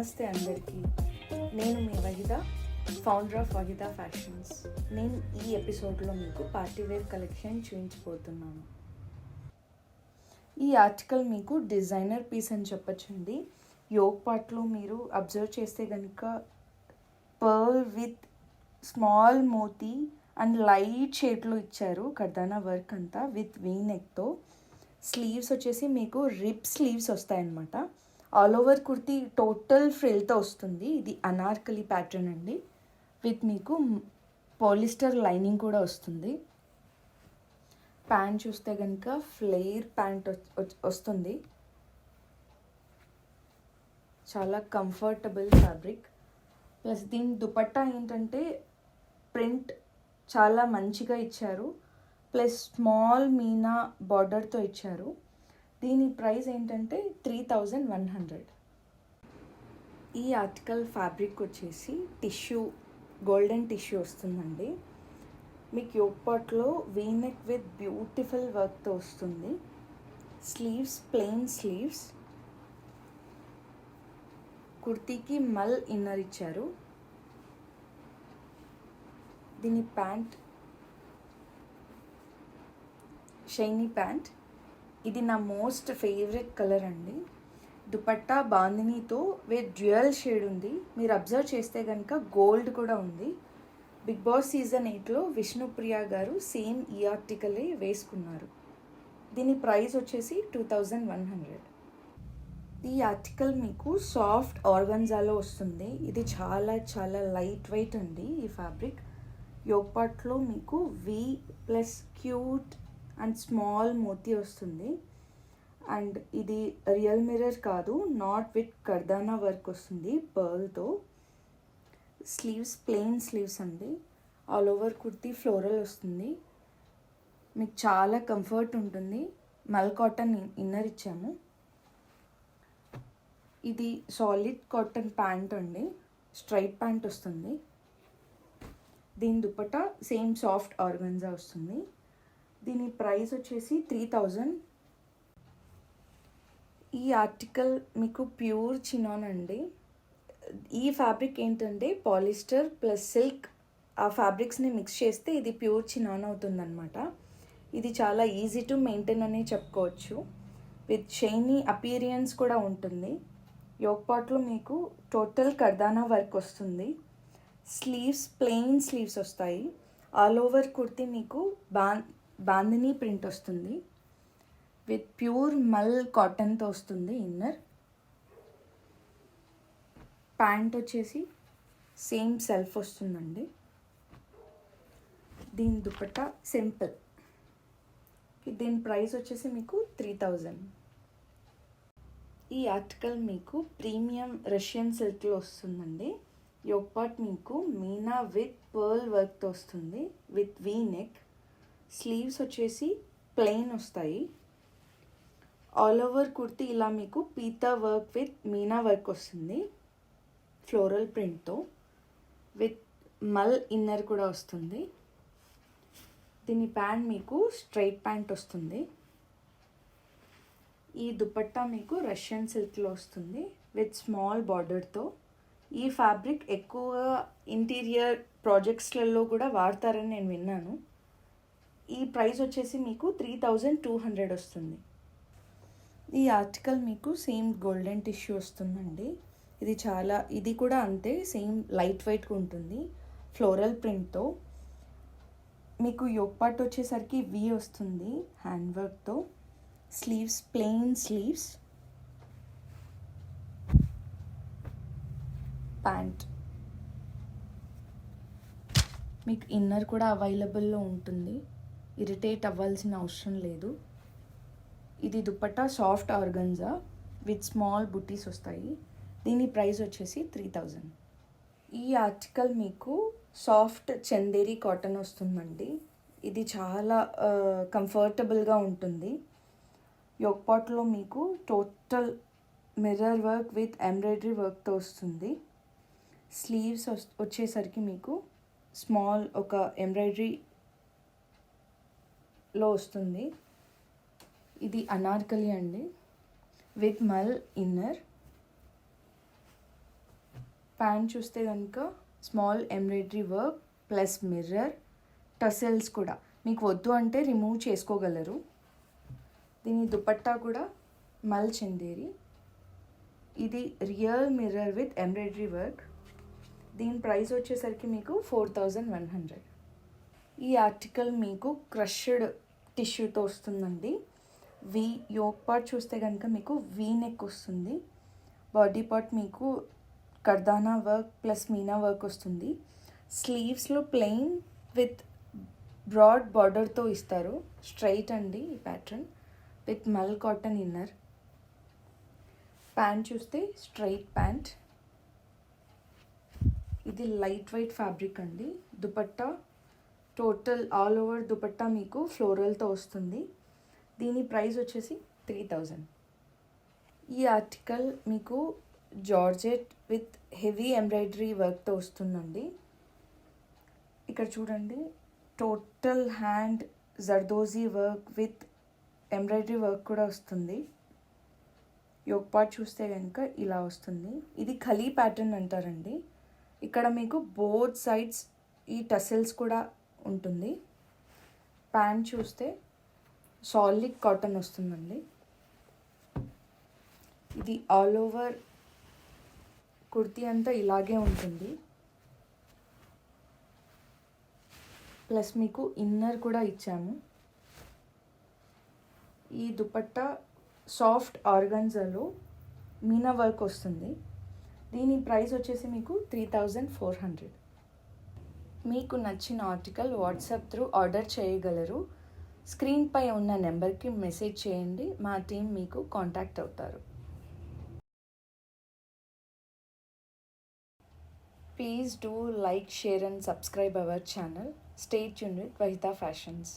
నమస్తే అందరికీ. నేను మీ Wahida, founder of Wahida fashions. నేను ఈ ఎపిసోడ్లో మీకు పార్టీవేర్ కలెక్షన్ చూపించబోతున్నాను. ఈ ఆర్టికల్ మీకు డిజైనర్ పీస్ అని చెప్పచ్చండి. యోగ్ పార్ట్లో మీరు అబ్జర్వ్ చేస్తే కనుక పర్ల్ విత్ స్మాల్ మోతీ అండ్ లైట్ షేడ్లో ఇచ్చారు. కర్దానా వర్క్ అంతా విత్ వీ నెక్తో. స్లీవ్స్ వచ్చేసి మీకు రిప్ స్లీవ్స్ వస్తాయన్నమాట. ఆల్ ఓవర్ కుర్తీ టోటల్ ఫ్రిల్తో వస్తుంది. ఇది అనార్కలి ప్యాటర్న్ అండి. విత్ మీకు పాలిస్టర్ లైనింగ్ కూడా వస్తుంది. ప్యాంట్ చూస్తే కనుక ఫ్లేర్ ప్యాంట్ వస్తుంది. చాలా కంఫర్టబుల్ ఫ్యాబ్రిక్. ప్లస్ దీని దుపట్టా ఏంటంటే ప్రింట్ చాలా మంచిగా ఇచ్చారు. ప్లస్ స్మాల్ మీనా బార్డర్తో ఇచ్చారు. దీని ప్రైస్ ఏంటంటే 3100. ఈ ఆర్టికల్ ఫ్యాబ్రిక్ వచ్చేసి టిష్యూ, గోల్డెన్ టిష్యూ వస్తుందండి. మీకు యోగ్ పార్ట్లో వీనెక్ విత్ బ్యూటిఫుల్ వర్క్తో వస్తుంది. Sleeves plain sleeves. కుర్తీకి మల్ ఇన్నర్ ఇచ్చారు. దీని ప్యాంట్ షైనీ ప్యాంట్. ఇది నా మోస్ట్ ఫేవరెట్ కలర్ అండి. దుపట్టా బాందినీతో విత్ డ్యూయల్ షేడ్ ఉంది. మీరు అబ్జర్వ్ చేస్తే కనుక గోల్డ్ కూడా ఉంది. బిగ్ బాస్ సీజన్ 8లో విష్ణుప్రియ గారు సేమ్ ఈ ఆర్టికలే వేసుకున్నారు. దీని ప్రైస్ వచ్చేసి 2100. ఈ ఆర్టికల్ మీకు సాఫ్ట్ ఆర్గన్జాలో వస్తుంది. ఇది చాలా చాలా లైట్ వెయిట్ అండి. ఈ ఫ్యాబ్రిక్ యోగ్ పార్ట్లో మీకు V plus cute and small మోతీ వస్తుంది. అండ్ ఇది రియల్ మిర్రర్ కాదు, నాట్ విత్ కర్దానా వర్క్ వస్తుంది పర్ల్తో. స్లీవ్స్ ప్లెయిన్ స్లీవ్స్ అండి. ఆల్ ఓవర్ కుర్తీ ఫ్లోరల్ వస్తుంది. మీకు చాలా కంఫర్ట్ ఉంటుంది. మల్ కాటన్ ఇన్నర్ ఇచ్చాము. ఇది సాలిడ్ కాటన్ ప్యాంట్ అండి. స్ట్రైట్ ప్యాంట్ వస్తుంది. దీని దుపట్టా సేమ్ సాఫ్ట్ ఆర్గన్జా వస్తుంది. దీని ప్రైస్ వచ్చేసి 3000. ఈ ఆర్టికల్ మీకు ప్యూర్ చినాన్ అండి. ఈ ఫ్యాబ్రిక్ ఏంటంటే పాలిస్టర్ ప్లస్ సిల్క్, ఆ ఫ్యాబ్రిక్స్ని మిక్స్ చేస్తే ఇది ప్యూర్ చినాన్ అవుతుందన్నమాట. ఇది చాలా ఈజీ టు మెయింటైన్ అనే చెప్పుకోవచ్చు. విత్ షైనీ అపీరియన్స్ కూడా ఉంటుంది. యోగ్ పార్ట్లో మీకు టోటల్ కర్దానా వర్క్ వస్తుంది. స్లీవ్స్ ప్లెయిన్ స్లీవ్స్ వస్తాయి. ఆల్ ఓవర్ కుర్తీ మీకు బాందినీ ప్రింట్ వస్తుంది. విత్ ప్యూర్ మల్ కాటన్తో వస్తుంది ఇన్నర్. ప్యాంట్ వచ్చేసి సేమ్ సెల్ఫ్ వస్తుందండి. దీని దుపట్టా సింపుల్. దీని ప్రైస్ వచ్చేసి మీకు 3000. ఈ ఆర్టికల్ మీకు ప్రీమియం రష్యన్ సిల్క్లో వస్తుందండి. యోగ్ పార్ట్ మీకు మీనా విత్ పర్ల్ వర్క్తో వస్తుంది విత్ వీ నెక్. స్లీవ్స్ వచ్చేసి ప్లెయిన్ వస్తాయి. ఆల్ ఓవర్ కుర్తీ ఇలా మీకు pita work with Meena work వస్తుంది ఫ్లోరల్ ప్రింట్తో. విత్ మల్ ఇన్నర్ కూడా వస్తుంది. దీని ప్యాంట్ మీకు స్ట్రైట్ ప్యాంట్ వస్తుంది. ఈ దుపట్టా మీకు రష్యన్ సిల్క్లో వస్తుంది విత్ స్మాల్ బార్డర్తో. ఈ ఫ్యాబ్రిక్ ఎక్కువగా ఇంటీరియర్ ప్రాజెక్ట్స్లలో కూడా వాడతారని నేను విన్నాను. ఈ ప్రైస్ వచ్చేసి మీకు 3200 వస్తుంది. ఈ ఆర్టికల్ మీకు సేమ్ గోల్డెన్ టిష్యూ వస్తుందండి. ఇది కూడా అంతే, సేమ్ లైట్ వెయిట్గా ఉంటుంది ఫ్లోరల్ ప్రింట్తో. మీకు యోగ్ పార్ట్ వచ్చేసరికి వి వస్తుంది హ్యాండ్ వర్క్తో. Sleeves plain sleeves. ప్యాంట్ మీకు ఇన్నర్ కూడా అవైలబుల్లో ఉంటుంది. ఇరిటేట్ అవ్వాల్సిన అవసరం లేదు. ఇది dupatta soft organza with small బుటీస్ వస్తాయి. దీని ప్రైస్ వచ్చేసి 3000. ఈ ఆర్టికల్ మీకు సాఫ్ట్ చందేరి కాటన్ వస్తుందండి. ఇది చాలా కంఫర్టబుల్గా ఉంటుంది. యోగ్ పార్ట్లో మీకు total mirror work with embroidery వర్క్తో వస్తుంది. స్లీవ్స్ వచ్చేసరికి మీకు స్మాల్ ఒక ఎంబ్రాయిడరీలో వస్తుంది. ఇది అనార్కలి అండి విత్ మల్ ఇన్నర్. ప్యాంట్ చూస్తే కనుక small embroidery work plus mirror, tassels కూడా. మీకు వద్దు అంటే రిమూవ్ చేసుకోగలరు. దీని దుపట్టా కూడా మల్ చందేరి. ఇది real mirror with embroidery work. దీని ప్రైస్ వచ్చేసరికి మీకు 4100. ఈ ఆర్టికల్ మీకు క్రష్డ్ టిష్యూతో వస్తుందండి. యోక్ పార్ట్ చూస్తే కనుక మీకు వీ నెక్ వస్తుంది. బాడీ పార్ట్ మీకు కర్దానా వర్క్ ప్లస్ మీనా వర్క్ వస్తుంది. స్లీవ్స్లో ప్లెయిన్ విత్ బ్రాడ్ బార్డర్తో ఇస్తారు. స్ట్రైట్ అండి ఈ ప్యాటర్న్ విత్ మల్ కాటన్ ఇన్నర్. ప్యాంట్ చూస్తే స్ట్రైట్ ప్యాంట్. ఇది లైట్ వెయిట్ ఫ్యాబ్రిక్ అండి. Dupatta total all over dupatta మీకు ఫ్లోరల్తో వస్తుంది. దీని ప్రైస్ వచ్చేసి 3000. ఈ ఆర్టికల్ మీకు జార్జెట్ విత్ హెవీ ఎంబ్రాయిడరీ వర్క్తో వస్తుందండి. ఇక్కడ చూడండి, total hand zardozi work with embroidery work కూడా వస్తుంది. యోక్ పార్ట్ చూస్తే కనుక ఇలా వస్తుంది. ఇది ఖలీ ప్యాటర్న్ అంటారండి. ఇక్కడ మీకు బోత్ సైడ్స్ ఈ టసెల్స్ కూడా ఉంటుంది. ప్యాంట్ చూస్తే సాలిడ్ కాటన్ వస్తుందండి. ఇది ఆల్ ఓవర్ కుర్తీ అంతా ఇలాగే ఉంటుంది. ప్లస్ మీకు ఇన్నర్ కూడా ఇచ్చాము. ఈ దుపట్టా సాఫ్ట్ ఆర్గన్జాలో మీనా వర్క్ వస్తుంది. దీని ప్రైస్ వచ్చేసి మీకు 3400. మీకు నచ్చిన ఆర్టికల్ వాట్సాప్ త్రూ ఆర్డర్ చేయగలరు. స్క్రీన్పై ఉన్న నెంబర్కి మెసేజ్ చేయండి. మా టీం మీకు కాంటాక్ట్ అవుతారు. Please do like, share and subscribe our channel. Stay tuned with Vahita Fashions.